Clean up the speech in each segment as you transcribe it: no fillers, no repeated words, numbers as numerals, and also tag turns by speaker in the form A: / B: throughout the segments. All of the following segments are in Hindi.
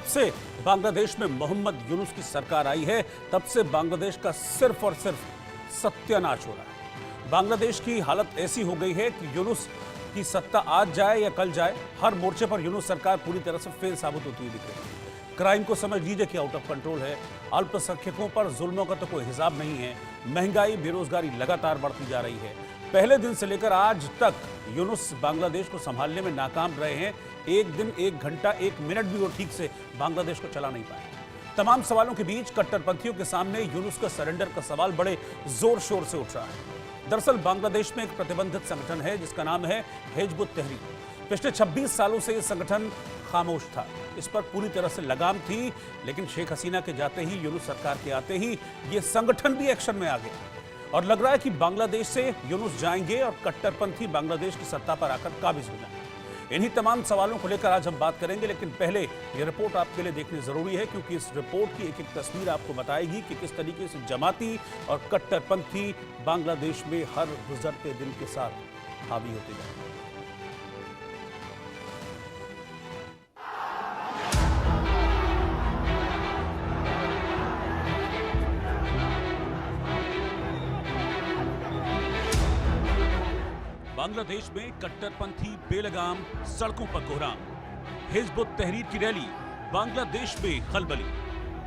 A: से बांग्लादेश में मोहम्मद यूनुस की सरकार आई है, तब से बांग्लादेश का सिर्फ और सिर्फ सत्यानाश हो रहा है। बांग्लादेश की हालत ऐसी हो गई है कि यूनुस की सत्ता आज जाए या कल जाए, हर मोर्चे पर यूनुस सरकार पूरी तरह से फेल साबित होती हुई दिख रही है। क्राइम को समझ लीजिए कि आउट ऑफ कंट्रोल है। अल्पसंख्यकों पर जुल्मों का तो कोई हिसाब नहीं है। महंगाई, बेरोजगारी लगातार बढ़ती जा रही है। पहले दिन से लेकर आज तक यूनुस बांग्लादेश को संभालने में नाकाम रहे हैं। एक दिन, एक घंटा, एक मिनट भी वो ठीक से बांग्लादेश को चला नहीं पाए। तमाम सवालों के बीच कट्टरपंथियों के सामने यूनुस का सरेंडर का सवाल बड़े जोर शोर से उठ रहा है। दरअसल बांग्लादेश में एक प्रतिबंधित संगठन है जिसका नाम है हिजब उत तहरीर। पिछले 26 सालों से यह संगठन खामोश था, इस पर पूरी तरह से लगाम थी, लेकिन शेख हसीना के जाते ही, यूनुस सरकार के आते ही यह संगठन भी एक्शन में आ गया और लग रहा है कि बांग्लादेश से यूनुस जाएंगे और कट्टरपंथी बांग्लादेश की सत्ता पर आकर काबिज हो जाएंगे। इन्हीं तमाम सवालों को लेकर आज हम बात करेंगे, लेकिन पहले यह रिपोर्ट आपके लिए देखनी जरूरी है, क्योंकि इस रिपोर्ट की एक एक तस्वीर आपको बताएगी कि किस तरीके से जमाती और कट्टरपंथी बांग्लादेश में हर गुजरते दिन के साथ हावी होते जा रहे हैं। बांग्लादेश में कट्टरपंथी बेलगाम सड़कों पर कोहराम, हिजब उत तहरीर की रैली, बांग्लादेश में खलबली,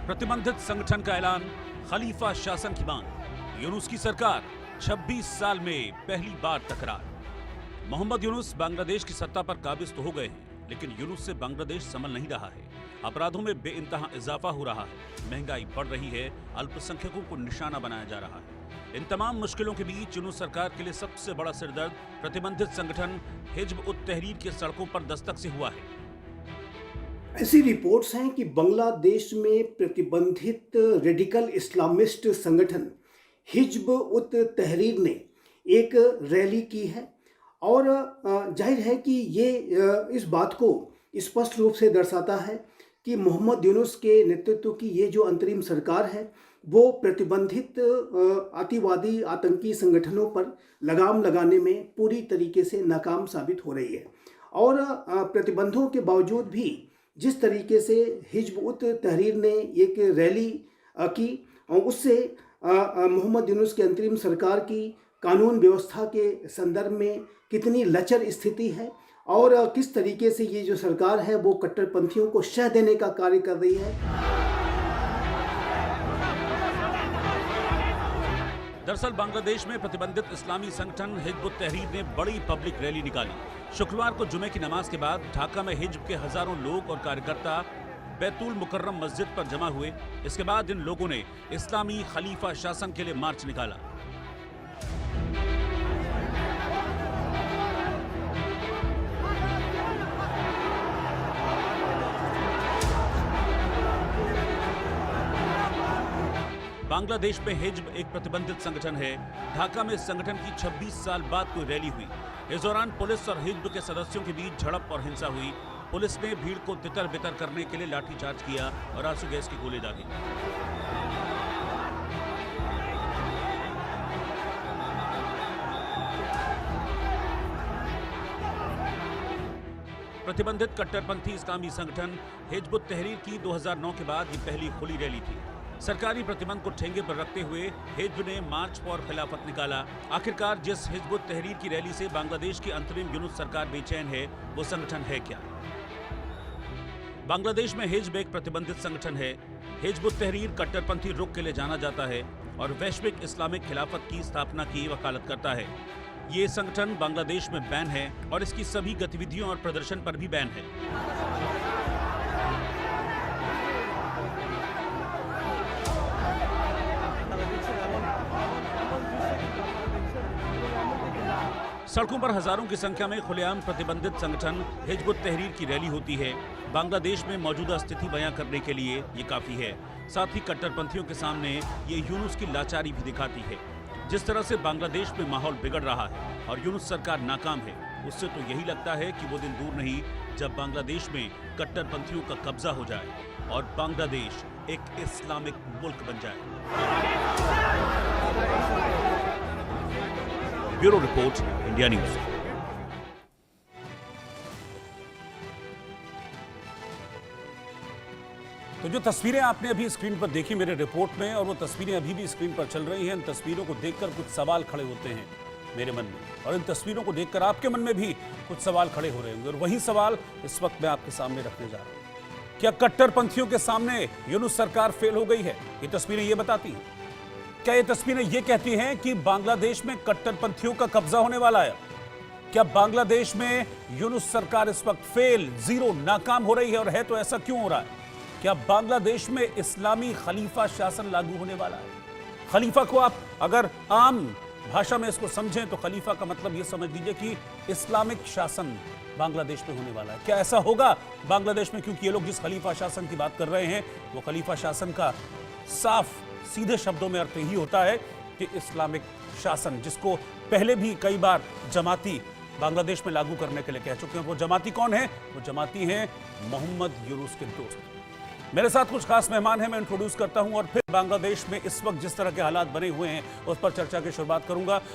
A: प्रतिबंधित संगठन का ऐलान, खलीफा शासन की मांग, यूनुस की सरकार, 26 साल में पहली बार तकरार। मोहम्मद यूनुस बांग्लादेश की सत्ता पर काबिज तो हो गए हैं, लेकिन यूनुस से बांग्लादेश संभल नहीं रहा है। अपराधों में बेइंतहा इजाफा हो रहा है, महंगाई बढ़ रही है, अल्पसंख्यकों को निशाना बनाया जा रहा है। इन तमाम मुश्किलों के बीच यूनुस सरकार के लिए सबसे बड़ा सिरदर्द प्रतिबंधित संगठन हिजब उत तहरीर के सड़कों पर दस्तक से हुआ है।
B: ऐसी रिपोर्ट्स हैं कि बांग्लादेश में प्रतिबंधित रेडिकल इस्लामिस्ट संगठन हिजब उत तहरीर ने एक रैली की है और जाहिर है कि ये इस बात को स्पष्ट रूप से दर्शाता है कि मोहम्मद यूनुस के नेतृत्व की ये जो अंतरिम सरकार है वो प्रतिबंधित अतिवादी आतंकी संगठनों पर लगाम लगाने में पूरी तरीके से नाकाम साबित हो रही है। और प्रतिबंधों के बावजूद भी जिस तरीके से हिजब उत तहरीर ने एक रैली की, उससे मोहम्मद यूनुस की अंतरिम सरकार की कानून व्यवस्था के संदर्भ में कितनी लचर स्थिति है और किस तरीके से ये जो सरकार है वो कट्टरपंथियों को शह देने का कार्य कर रही है।
A: दरअसल बांग्लादेश में प्रतिबंधित इस्लामी संगठन हिजब उत तहरीर ने बड़ी पब्लिक रैली निकाली। शुक्रवार को जुमे की नमाज के बाद ढाका में हिजब के हजारों लोग और कार्यकर्ता बैतुल मुकर्रम मस्जिद पर जमा हुए। इसके बाद इन लोगों ने इस्लामी खलीफा शासन के लिए मार्च निकाला। बांग्लादेश में हिजब एक प्रतिबंधित संगठन है। ढाका में इस संगठन की 26 साल बाद कोई रैली हुई। इस दौरान पुलिस और हिजब के सदस्यों के बीच झड़प और हिंसा हुई। पुलिस ने भीड़ को तितर बितर करने के लिए लाठीचार्ज किया और आंसू गैस की गोली दागी। प्रतिबंधित कट्टरपंथी इस्लामी संगठन हिजब उत तहरीर की 2009 के बाद ये पहली खुली रैली थी। सरकारी प्रतिबंध को ठेंगे पर रखते हुए हिजब ने मार्च फॉर खिलाफत निकाला। आखिरकार जिस हिजब उत तहरीर की रैली से बांग्लादेश की अंतरिम यूनुस सरकार बेचैन है, वो संगठन है क्या? बांग्लादेश में हिजब एक प्रतिबंधित संगठन है। हिजब उत तहरीर कट्टरपंथी रुख के लिए जाना जाता है और वैश्विक इस्लामिक खिलाफत की स्थापना की वकालत करता है। ये संगठन बांग्लादेश में बैन है और इसकी सभी गतिविधियों और प्रदर्शन पर भी बैन है। सड़कों पर हजारों की संख्या में खुलेआम प्रतिबंधित संगठन हिजब उत तहरीर की रैली होती है। बांग्लादेश में मौजूदा स्थिति बयां करने के लिए ये काफी है। साथ ही कट्टरपंथियों के सामने ये यूनुस की लाचारी भी दिखाती है। जिस तरह से बांग्लादेश में माहौल बिगड़ रहा है और यूनुस सरकार नाकाम है, उससे तो यही लगता है कि वो दिन दूर नहीं जब बांग्लादेश में कट्टरपंथियों का कब्जा हो जाए और बांग्लादेश एक इस्लामिक मुल्क बन जाए। Bureau report, India news. तो जो तस्वीरें आपने अभी स्क्रीन पर देखी मेरे रिपोर्ट में, और वो तस्वीरें अभी भी स्क्रीन पर चल रही हैं, इन तस्वीरों को देखकर कुछ सवाल खड़े होते हैं मेरे मन में, और इन तस्वीरों को देखकर आपके मन में भी कुछ सवाल खड़े हो रहे होंगे, और वही सवाल इस वक्त मैं आपके सामने रखने जा रहा हूं। क्या कट्टरपंथियों के सामने यूनुस सरकार फेल हो गई है? ये तस्वीरें ये बताती हैं। क्या ये तस्वीरें ये कहती हैं कि बांग्लादेश में कट्टरपंथियों का कब्जा होने वाला है? क्या बांग्लादेश में यूनुस सरकार इस वक्त फेल, जीरो, नाकाम हो रही है? और है तो ऐसा क्यों हो रहा है? क्या बांग्लादेश में इस्लामी खलीफा शासन लागू होने वाला है? खलीफा को आप अगर आम भाषा में इसको समझें तो खलीफा का मतलब ये समझ लीजिए कि इस्लामिक शासन बांग्लादेश में होने वाला है। क्या ऐसा होगा बांग्लादेश में? क्योंकि ये लोग जिस खलीफा शासन की बात कर रहे हैं वो खलीफा शासन का साफ सीधे शब्दों में अर्थ यही होता है कि इस्लामिक शासन, जिसको पहले भी कई बार जमाती बांग्लादेश में लागू करने के लिए कह चुके हैं। वो जमाती कौन है? वो जमाती हैं मोहम्मद यूनुस के दोस्त। मेरे साथ कुछ खास मेहमान हैं, मैं इंट्रोड्यूस करता हूं और फिर बांग्लादेश में इस वक्त जिस तरह के हालात बने हुए हैं उस पर चर्चा की शुरुआत करूंगा।